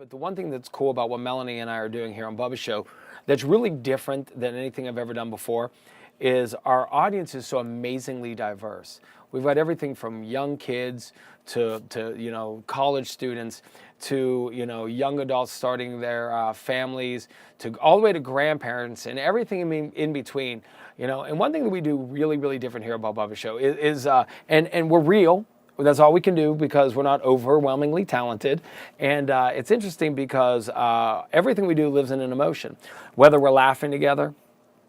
But the one thing that's cool about what Melanie and I are doing here on Bubba's Show that's really different than anything I've ever done before is our audience is so amazingly diverse. We've got everything from young kids to college students to young adults starting their families to all the way to grandparents and everything in between. And one thing that we do really, really different here about Bubba's Show is and we're real. That's all we can do because we're not overwhelmingly talented. And it's interesting because everything we do lives in an emotion. Whether we're laughing together,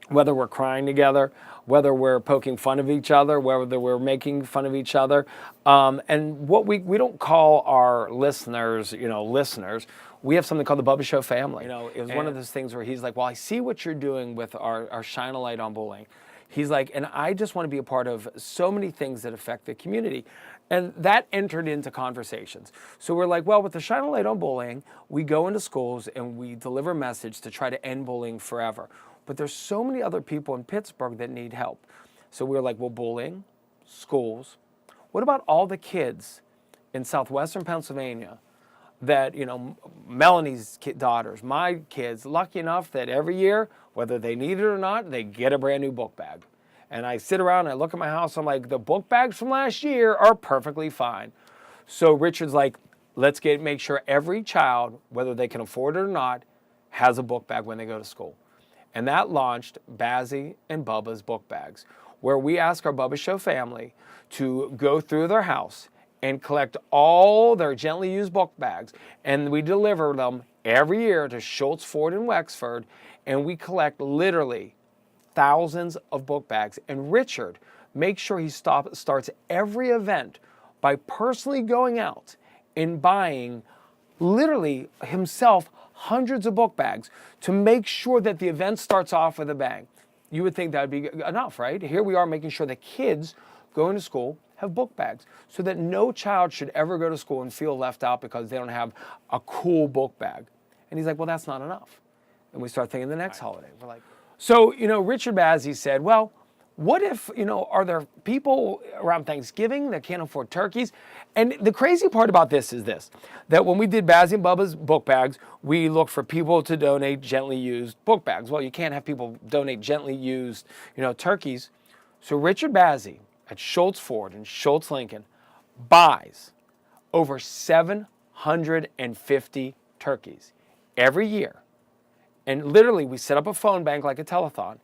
whether we're crying together, whether we're poking fun of each other, whether we're making fun of each other. And what we don't call our listeners, listeners. We have something called the Bubba Show family. It was one of those things where he's like, well, I see what you're doing with our Shine a Light on Bullying. He's like, and I just want to be a part of so many things that affect the community. And that entered into conversations. So we're like, well, with the Shine a Light on Bullying, we go into schools and we deliver a message to try to end bullying forever. But there's so many other people in Pittsburgh that need help. So we're like, well, bullying, schools. What about all the kids in southwestern Pennsylvania that, Melanie's daughters, my kids, lucky enough that every year, whether they need it or not, they get a brand new book bag. And I sit around and I look at my house, I'm like, the book bags from last year are perfectly fine. So Richard's like, let's make sure every child, whether they can afford it or not, has a book bag when they go to school. And that launched Bazzy and Bubba's book bags, where we ask our Bubba Show family to go through their house and collect all their gently used book bags. And we deliver them every year to Schultz, Ford, and Wexford. And we collect literally thousands of book bags. And Richard makes sure he starts every event by personally going out and buying literally himself hundreds of book bags to make sure that the event starts off with a bang. You would think that would be enough, right? Here we are making sure that kids going to school have book bags so that no child should ever go to school and feel left out because they don't have a cool book bag. And he's like, well, that's not enough. And we start thinking the next holiday. We're like, so, Richard Bazzy said, well, what if, are there people around Thanksgiving that can't afford turkeys? And the crazy part about this is this, that when we did Bazzy and Bubba's book bags, we looked for people to donate gently used book bags. Well, you can't have people donate gently used, turkeys. So Richard Bazzy at Schultz Ford and Schultz Lincoln buys over 750 turkeys every year. And literally, we set up a phone bank like a telethon.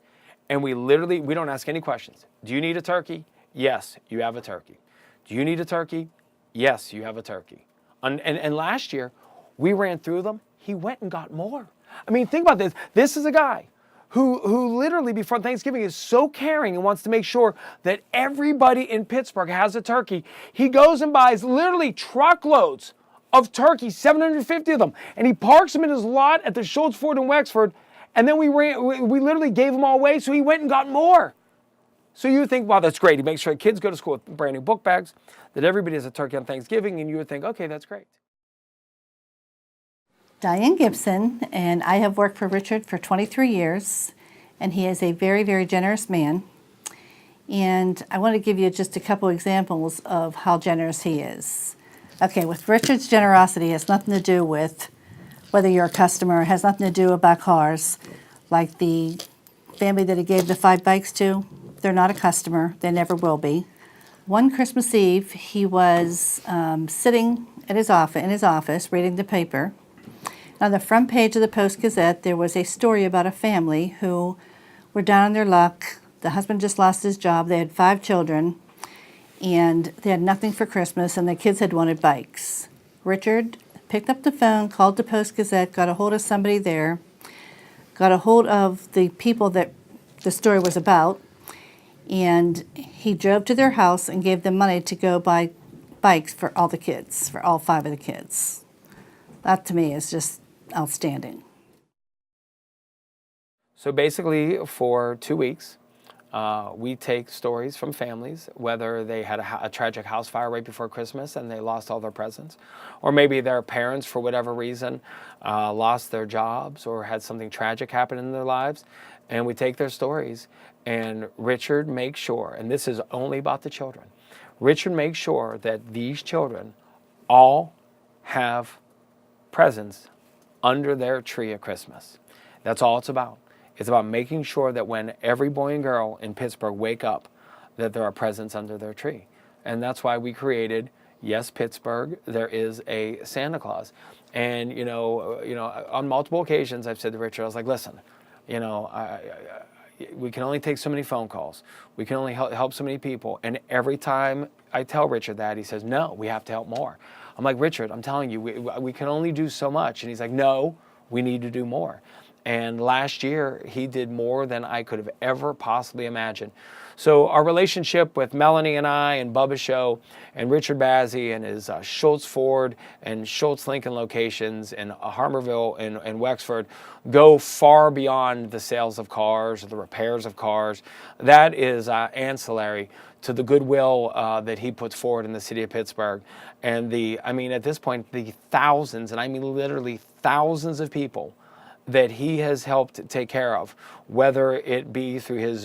And we don't ask any questions. Do you need a turkey? Yes, you have a turkey. Do you need a turkey? Yes, you have a turkey. And last year, we ran through them. He went and got more. I mean, think about this. This is a guy who literally before Thanksgiving is so caring and wants to make sure that everybody in Pittsburgh has a turkey. He goes and buys literally truckloads of turkeys, 750 of them. And he parks them in his lot at the Schultz, Ford, and Wexford. And then we literally gave them all away, so he went and got more. So you would think, wow, that's great. He makes sure kids go to school with brand new book bags, that everybody has a turkey on Thanksgiving, and you would think, okay, that's great. Diane Gibson, and I have worked for Richard for 23 years, and he is a very, very generous man. And I want to give you just a couple examples of how generous he is. Okay, with Richard's generosity, it has nothing to do with whether you're a customer. It has nothing to do about cars. Like the family that he gave the 5 bikes to, they're not a customer. They never will be. One Christmas Eve, he was sitting at his office reading the paper. On the front page of the Post-Gazette, there was a story about a family who were down on their luck. The husband just lost his job. They had 5 children, and they had nothing for Christmas, and the kids had wanted bikes. Richard picked up the phone, called the Post-Gazette, got a hold of somebody there, got a hold of the people that the story was about, and he drove to their house and gave them money to go buy bikes for all the kids, for all 5 of the kids. That to me is just outstanding. So basically, for 2 weeks, we take stories from families, whether they had a tragic house fire right before Christmas and they lost all their presents, or maybe their parents, for whatever reason, lost their jobs or had something tragic happen in their lives, and we take their stories, and Richard makes sure, and this is only about the children, Richard makes sure that these children all have presents under their tree at Christmas. That's all it's about. It's about making sure that when every boy and girl in Pittsburgh wake up, that there are presents under their tree. And that's why we created, yes, Pittsburgh, there is a Santa Claus. And, on multiple occasions, I've said to Richard, I was like, listen, we can only take so many phone calls. We can only help so many people. And every time I tell Richard that, he says, no, we have to help more. I'm like, Richard, I'm telling you, we can only do so much. And he's like, no, we need to do more. And last year, he did more than I could have ever possibly imagined. So our relationship with Melanie and I and Bubba's show and Richard Bazzy and his Schultz Ford and Schultz Lincoln locations in Harmerville and Wexford go far beyond the sales of cars or the repairs of cars. That is ancillary to the goodwill that he puts forward in the city of Pittsburgh. And at this point, the thousands, and I mean literally thousands of people that he has helped take care of, whether it be through his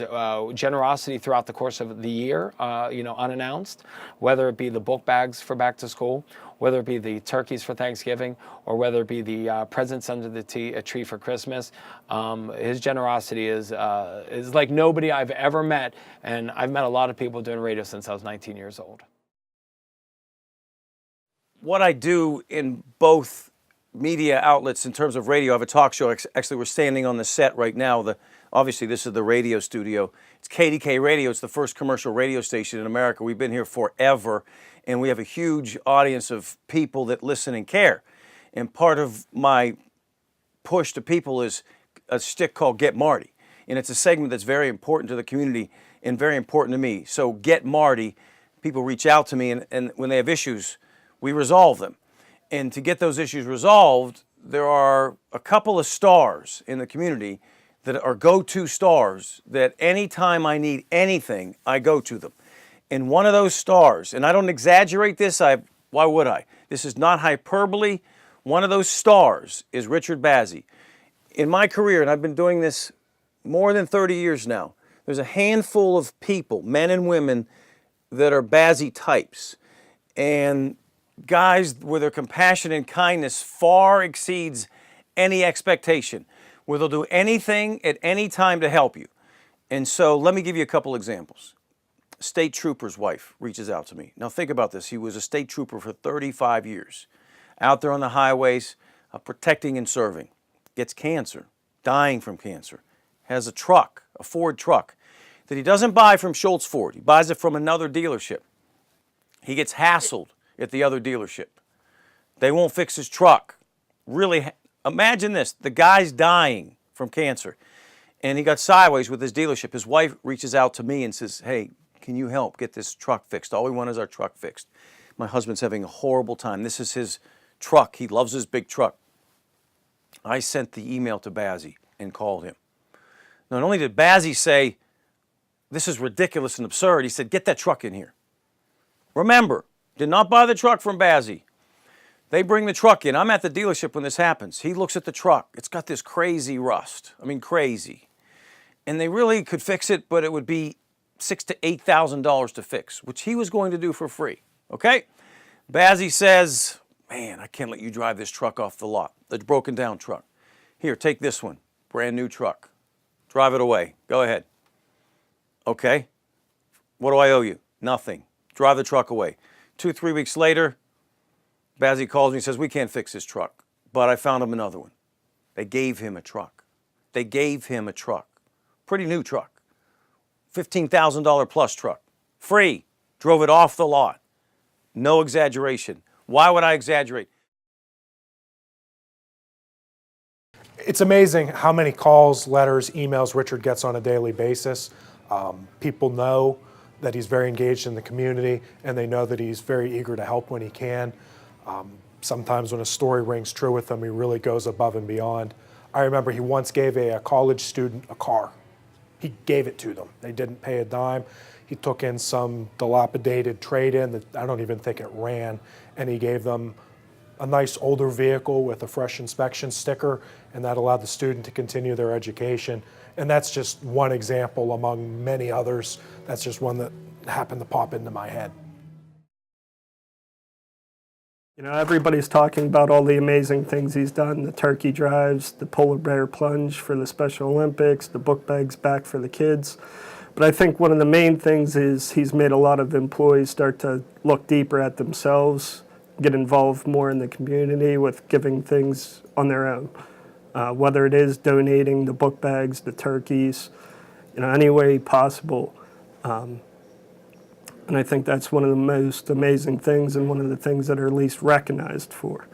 generosity throughout the course of the year, unannounced, whether it be the book bags for back to school, whether it be the turkeys for Thanksgiving, or whether it be the presents under the tree for Christmas. His generosity is like nobody I've ever met, and I've met a lot of people doing radio since I was 19 years old. What I do in both media outlets in terms of radio, I have a talk show. Actually, we're standing on the set right now. Obviously, this is the radio studio. It's KDK Radio. It's the first commercial radio station in America. We've been here forever, and we have a huge audience of people that listen and care. And part of my push to people is a stick called Get Marty. And it's a segment that's very important to the community and very important to me. So Get Marty, people reach out to me, and when they have issues, we resolve them. And to get those issues resolved, there are a couple of stars in the community that are go-to stars that anytime I need anything, I go to them. And one of those stars, and I don't exaggerate this, why would I? This is not hyperbole. One of those stars is Richard Bazzy. In my career, and I've been doing this more than 30 years now, there's a handful of people, men and women, that are Bazzy types. And guys where their compassion and kindness far exceeds any expectation, where they'll do anything at any time to help you. And so let me give you a couple examples. State trooper's wife reaches out to me. Now think about this. He was a state trooper for 35 years, out there on the highways, protecting and serving. Gets cancer, dying from cancer. Has a truck, a Ford truck, that he doesn't buy from Schultz Ford. He buys it from another dealership. He gets hassled at the other dealership. They won't fix his truck. Really, imagine this. The guy's dying from cancer, and he got sideways with his dealership. His wife reaches out to me and says, hey, can you help get this truck fixed? All we want is our truck fixed. My husband's having a horrible time. This is his truck. He loves his big truck. I sent the email to Bazzy and called him. Not only did Bazzy say, this is ridiculous and absurd, he said, get that truck in here. Remember, did not buy the truck from Bazzy. They bring the truck in. I'm at the dealership when this happens. He looks at the truck. It's got this crazy rust. I mean, crazy. And they really could fix it, but it would be $6,000 to $8,000 to fix, which he was going to do for free. Okay? Bazzy says, man, I can't let you drive this truck off the lot. The broken down truck. Here, take this one. Brand new truck. Drive it away. Go ahead. Okay. What do I owe you? Nothing. Drive the truck away. 2-3 weeks later, Bazzy calls me and says, we can't fix his truck, but I found him another one. They gave him a truck. They gave him a truck. Pretty new truck. $15,000 plus truck. Free. Drove it off the lot. No exaggeration. Why would I exaggerate? It's amazing how many calls, letters, emails Richard gets on a daily basis. People know that he's very engaged in the community, and they know that he's very eager to help when he can. Sometimes when a story rings true with him, he really goes above and beyond. I remember he once gave a college student a car. He gave it to them. They didn't pay a dime. He took in some dilapidated trade-in that I don't even think it ran, and he gave them a nice older vehicle with a fresh inspection sticker, and that allowed the student to continue their education. And that's just one example among many others. That's just one that happened to pop into my head. You know, everybody's talking about all the amazing things he's done, the turkey drives, the polar bear plunge for the Special Olympics, the book bags back for the kids. But I think one of the main things is he's made a lot of employees start to look deeper at themselves, get involved more in the community with giving things on their own. Whether it is donating the book bags, the turkeys, you know, any way possible. And I think that's one of the most amazing things and one of the things that are least recognized for.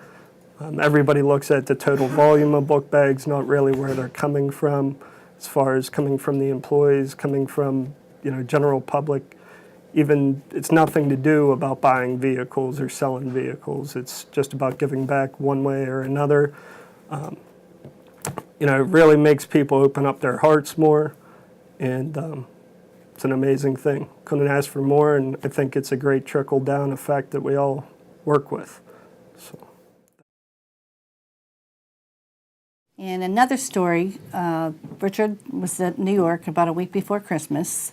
Everybody looks at the total volume of book bags, not really where they're coming from, as far as coming from the employees, coming from, you know, general public. Even it's nothing to do about buying vehicles or selling vehicles. It's just about giving back one way or another. You know, it really makes people open up their hearts more, and it's an amazing thing. Couldn't ask for more, and I think it's a great trickle-down effect that we all work with. So. And another story, Richard was in New York about a week before Christmas,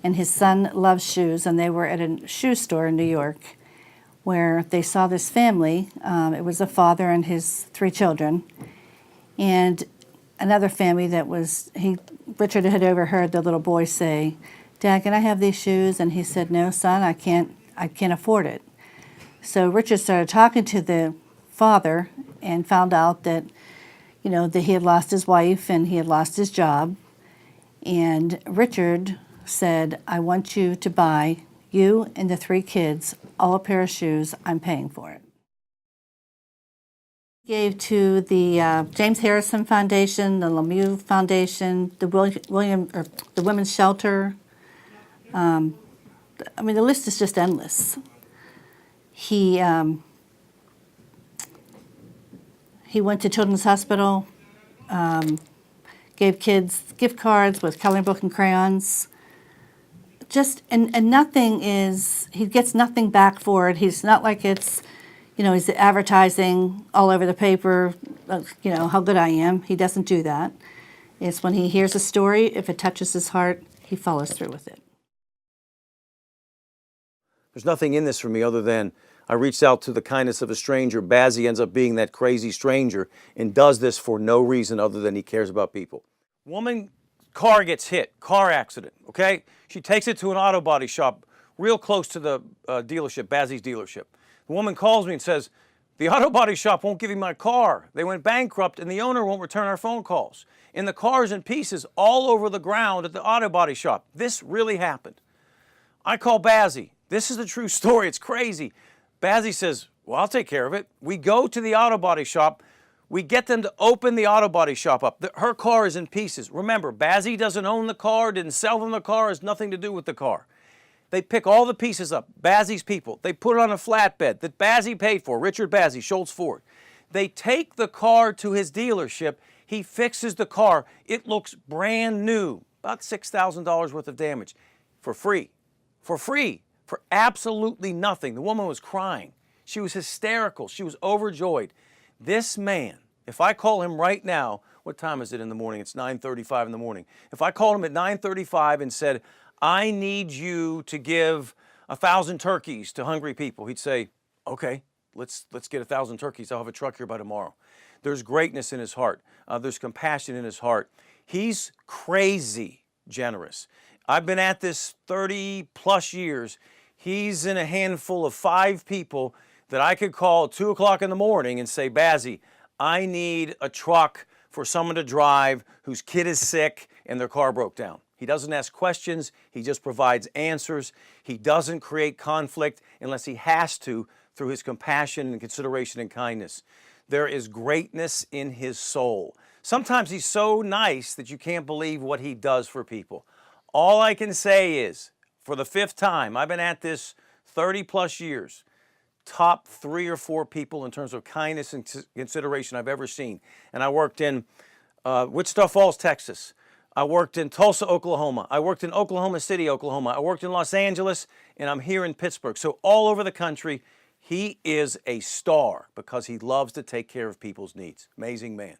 and his son loves shoes, and they were at a shoe store in New York where they saw this family. It was a father and his 3 children, and another family that was, Richard had overheard the little boy say, "Dad, can I have these shoes?" And he said, "No, son, I can't afford it." So Richard started talking to the father and found out that, you know, that he had lost his wife and he had lost his job. And Richard said, "I want you to buy you and the 3 kids all a pair of shoes. I'm paying for it." He gave to the James Harrison Foundation, the Lemieux Foundation, the the Women's Shelter. I mean, the list is just endless. He went to Children's Hospital, gave kids gift cards with coloring book and crayons. Just, and nothing is, he gets nothing back for it. He's not like it's, you know, he's advertising all over the paper, you know, how good I am. He doesn't do that. It's when he hears a story, if it touches his heart, he follows through with it. There's nothing in this for me other than I reached out to the kindness of a stranger. Bazzy ends up being that crazy stranger and does this for no reason other than he cares about people. Woman, car gets hit, car accident, okay? She takes it to an auto body shop real close to the dealership, Bazzy's dealership. The woman calls me and says, "The auto body shop won't give me my car. They went bankrupt and the owner won't return our phone calls. And the car's in pieces all over the ground at the auto body shop." This really happened. I call Bazzy. This is the true story. It's crazy. Bazzy says, "Well, I'll take care of it." We go to the auto body shop. We get them to open the auto body shop up. Her car is in pieces. Remember, Bazzy doesn't own the car, didn't sell them the car, has nothing to do with the car. They pick all the pieces up, Bazzy's people. They put it on a flatbed that Bazzy paid for, Richard Bazzy, Schultz Ford. They take the car to his dealership. He fixes the car. It looks brand new, about $6,000 worth of damage, for free, for absolutely nothing. The woman was crying. She was hysterical. She was overjoyed. This man, if I call him right now, what time is it in the morning? It's 9:35 in the morning. If I called him at 9:35 and said, "I need you to give 1,000 turkeys to hungry people," he'd say, "Okay, let's get 1,000 turkeys. I'll have a truck here by tomorrow." There's greatness in his heart. There's compassion in his heart. He's crazy generous. I've been at this 30 plus years. He's in a handful of 5 people that I could call at 2 o'clock in the morning and say, "Bazzy, I need a truck for someone to drive whose kid is sick and their car broke down." He doesn't ask questions. He just provides answers. He doesn't create conflict unless he has to through his compassion and consideration and kindness. There is greatness in his soul. Sometimes he's so nice that you can't believe what he does for people. All I can say is, for the 5th time, I've been at this 30 plus years, top 3 or 4 people in terms of kindness and consideration I've ever seen. And I worked in Wichita Falls, Texas. I worked in Tulsa, Oklahoma. I worked in Oklahoma City, Oklahoma. I worked in Los Angeles, and I'm here in Pittsburgh. So all over the country, he is a star because he loves to take care of people's needs. Amazing man.